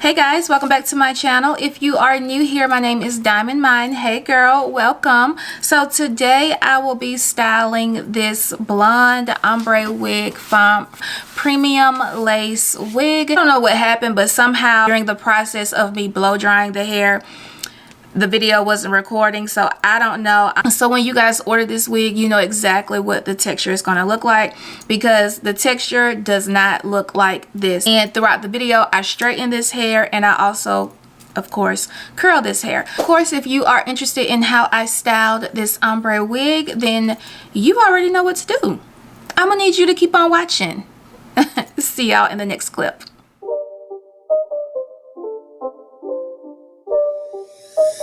Hey guys, welcome back to my channel. If you are new here, my name is Diamond Mine. Hey girl, welcome. So today I will be styling this blonde ombre wig from Premium Lace Wig. I don't know what happened, but somehow during the process of me blow drying the hair, the video wasn't recording, so I don't know. So when you guys order this wig, you know exactly what the texture is going to look like, because the texture does not look like this. And throughout the video, I straighten this hair and I also, of course, curl this hair. Of course, if you are interested in how I styled this ombre wig, then you already know what to do. I'm gonna need you to keep on watching. See y'all in the next clip.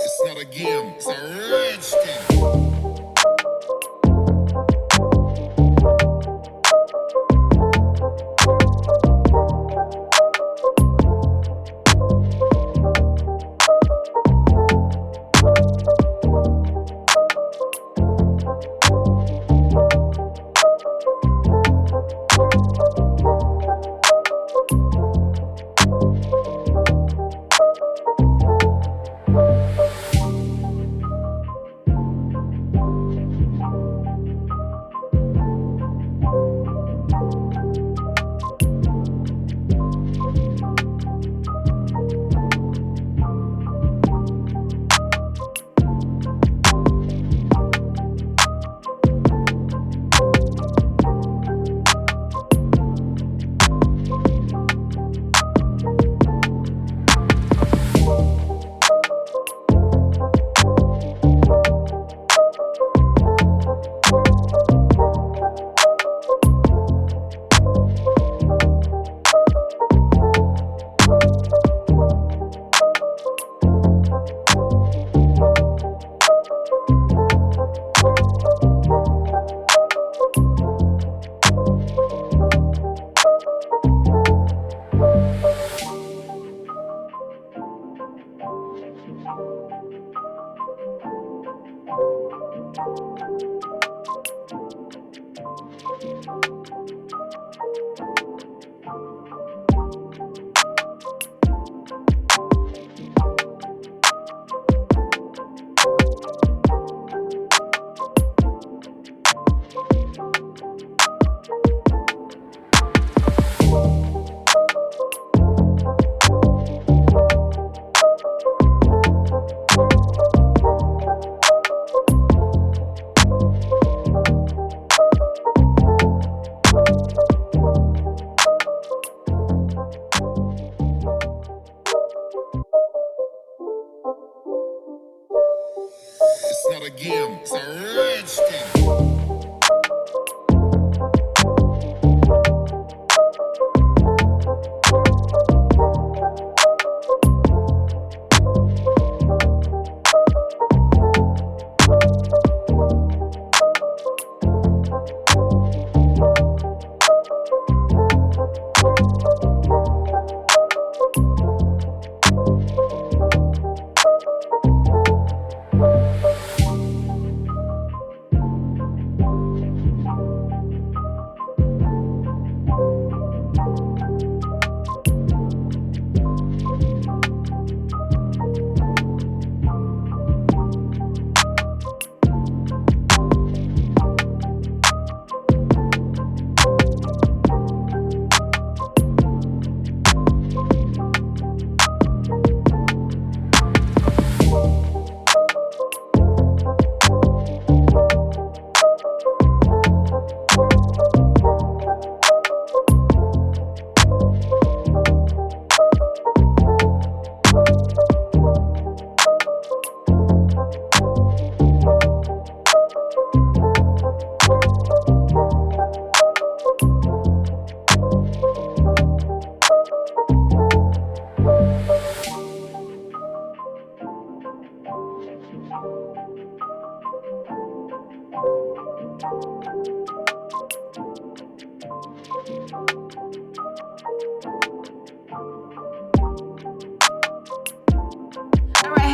It's not a game, it's a rich thing. It's not a game, it's a rich thing.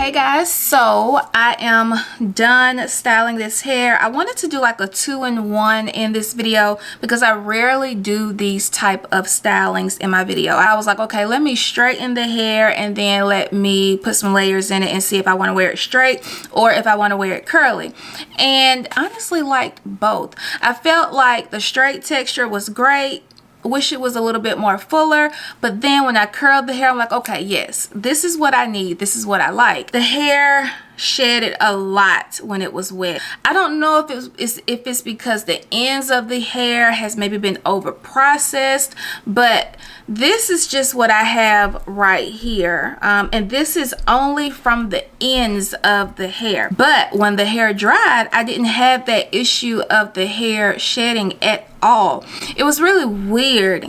Hey guys, so I am done styling this hair. I wanted to do like a 2-in-1 in this video because I rarely do these type of stylings in my video. I was like, okay, let me straighten the hair and then let me put some layers in it and see if I want to wear it straight or if I want to wear it curly. And honestly liked both. I felt like the straight texture was great. Wish it was a little bit more fuller, but then when I curled the hair, I'm like, okay, yes, this is what I need, this is what I like. The hair shedded a lot when it was wet. I don't know if it's because the ends of the hair has maybe been over processed, but this is just what I have right here, and this is only from the ends of the hair. But when the hair dried, I didn't have that issue of the hair shedding at all. It was really weird.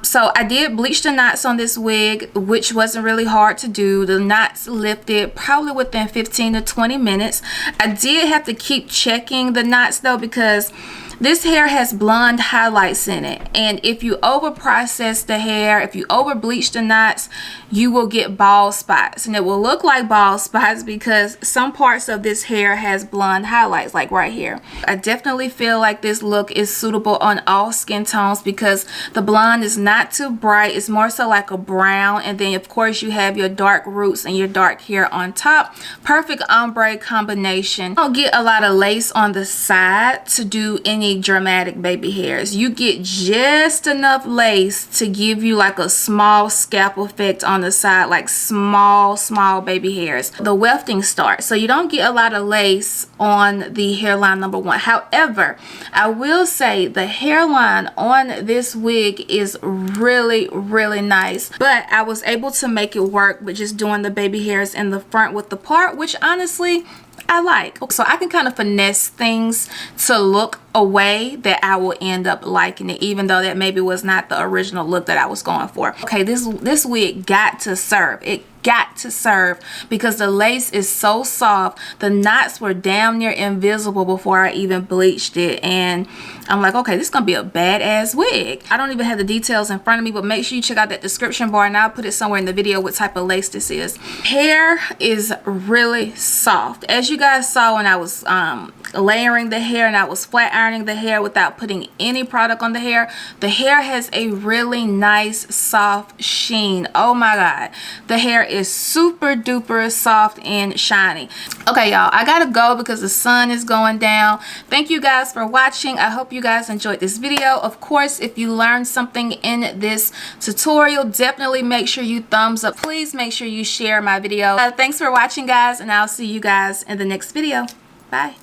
So I did bleach the knots on this wig, which wasn't really hard to do. The knots lifted probably within 15 to 20 minutes. I did have to keep checking the knots though, because this hair has blonde highlights in it, and if you over process the hair, if you over bleach the knots, you will get bald spots, and it will look like bald spots because some parts of this hair has blonde highlights, like right here. I definitely feel like this look is suitable on all skin tones because the blonde is not too bright. It's more so like a brown, and then of course you have your dark roots and your dark hair on top. Perfect ombre combination. I don't get a lot of lace on the side to do any dramatic baby hairs. You get just enough lace to give you like a small scalp effect on the side, like small baby hairs. The wefting starts, so you don't get a lot of lace on the hairline number one. However, I will say the hairline on this wig is really nice, but I was able to make it work with just doing the baby hairs in the front with the part, which honestly I like. So I can kind of finesse things to look a way that I will end up liking it, even though that maybe was not the original look that I was going for. Okay, this wig got to serve. It got to serve because the lace is so soft. The knots were damn near invisible before I even bleached it, and I'm like, okay, this is gonna be a badass wig. I don't even have the details in front of me, but make sure you check out that description bar and I'll put it somewhere in the video what type of lace this is. Hair is really soft. As you guys saw when I was layering the hair and I was flat ironing the hair without putting any product on the hair has a really nice soft sheen. Oh my god, the hair is super duper soft and shiny. Okay y'all, I gotta go because the sun is going down. Thank you guys for watching. I hope you guys enjoyed this video. Of course, if you learned something in this tutorial, definitely make sure you thumbs up. Please make sure you share my video. Thanks for watching guys, and I'll see you guys in the next video. Bye.